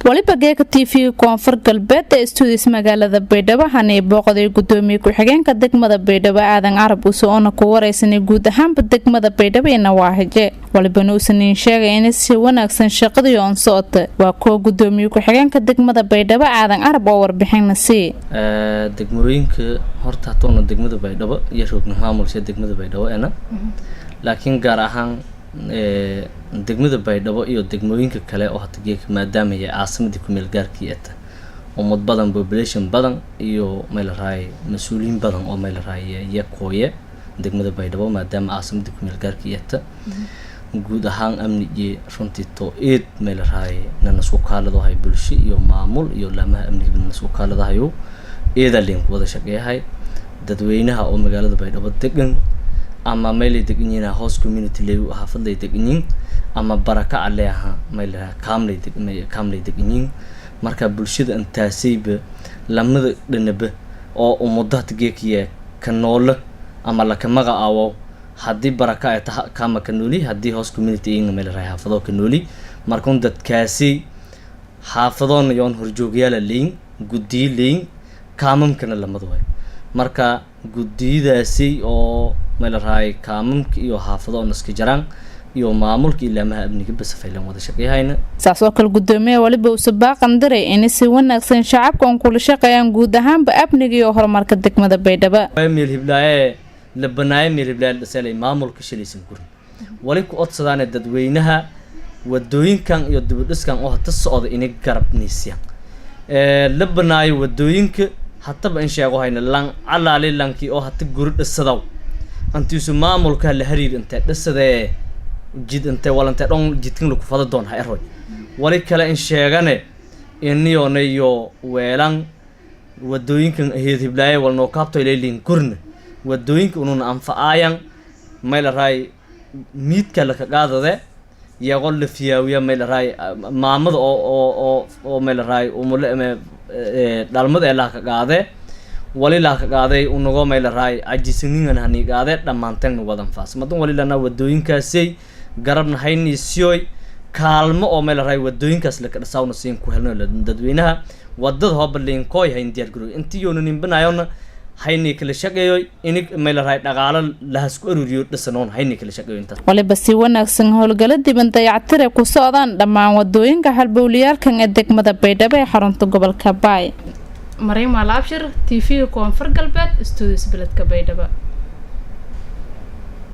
waliba geeka TV koonfur galbeed ee studios magaalada Baydhabo hanay booqday Gadomiye ku-xigeenka degmada Baydhabo aadan Carab oo ku wareysanay guud ahaanba degmada Baydhabo ee Nawaaxije waliba nuusan sheegay in si wanaagsan shaqadii oo socota waa Gadomiye ku-xigeenka degmada Baydhabo aadan Carab oo warbixin si degmooyinka horta toona degmada Baydhabo iyo rogna maamulka degmada Baydhabo laakiin gaar ahaan degmada Baydhabo iyo degmooyinka kale oo hadda geek maadaama ay caasimada ku meel gaarkii ah ummad badan population badan iyo meel raay mas'uuliyiin badan oo meel raay yakooye degmada Baydhabo maadaama caasimada ku meel gaarkii ah guud ahaan amniga runtii to meel raay nana soo kaalado hay bulsho iyo maamul iyo lama amniga nana soo kaalado hayo link wada shaqeeyahay dadweynaha oo magaalada Baydhabo degan ama meel deganina host community leeyahay xaafadda deganin ama baraka aleeha meel kaamlay deganin marka bulshada intaasayba lamada dhanaba oo ummadda geekiye ka nool ama la ka magacaawo hadii baraka ay tahay kama ka nooli hadii host community in meel xaafado ka nooli marka dadkaasi xaafadoon yoon horjoogyaal leeyin guddi leeyin kaamamkana lamada way marka guddidaasi oo meel raay kaamamka iyo xaafado naska jaraan iyo maamulka ilaamaha amniga basafaylan wada shaqeeyayna saasoo kale Gadomiye waliba uu sabaaqan diray in si wanaagsan shacabka oo kula shaqeeyaan guud ahaanba amniga iyo horumarka degmada Baydhabo meel hiblaaye la banaay meel hiblaaye salay maamulka shiliisan gurin wali ku odsadaan dadweynaha wadooyinkan iyo dibadhiskan oo hata socda inay garabniisiyaan la banaay wadooyinka hatta in sheego hayna lan calaali lanki oo hata guri dhisadaw antiisu maamulka la hariir inta dhisade jid inta walanta dhan jidkin lagu fada doon hayroy wali kale in sheegane inniyo weelan wadooyinkan aheed hiblaaye walno kaabto leelin gurna wadooyinka ununa anfaayan meel raay miidka la ka qaadade yaqol la fiyaawiya meel raay maamada oo meel raay umule dhalmada la ka qaade wali la ka qaaday unago meel raay ajisiniin hani qaade dhamaantan wadan faas madan wali lana wadooyinkaasi garabna hayniisiyoy kaalmo oo meel raay wadooyinkaas la ka dhasaawna siin ku helno dadweynaha wadada hoobleen kooy hayn diyaar garow intii yoonin banaayona hayni kala shaqeeyo in meel raay dhaqaale la hasku ururiyo dhisanoon hayni kala shaqeeyo inta waliba si wanaagsan howlgala diban dayactir ku socdaan dhammaan wadooyinka halbowliyaalkan ee degmada Baydhabo ee xarunta gobolka Baay Mariima Laabshir TV koonfur galbeed studios beledka Baydhabo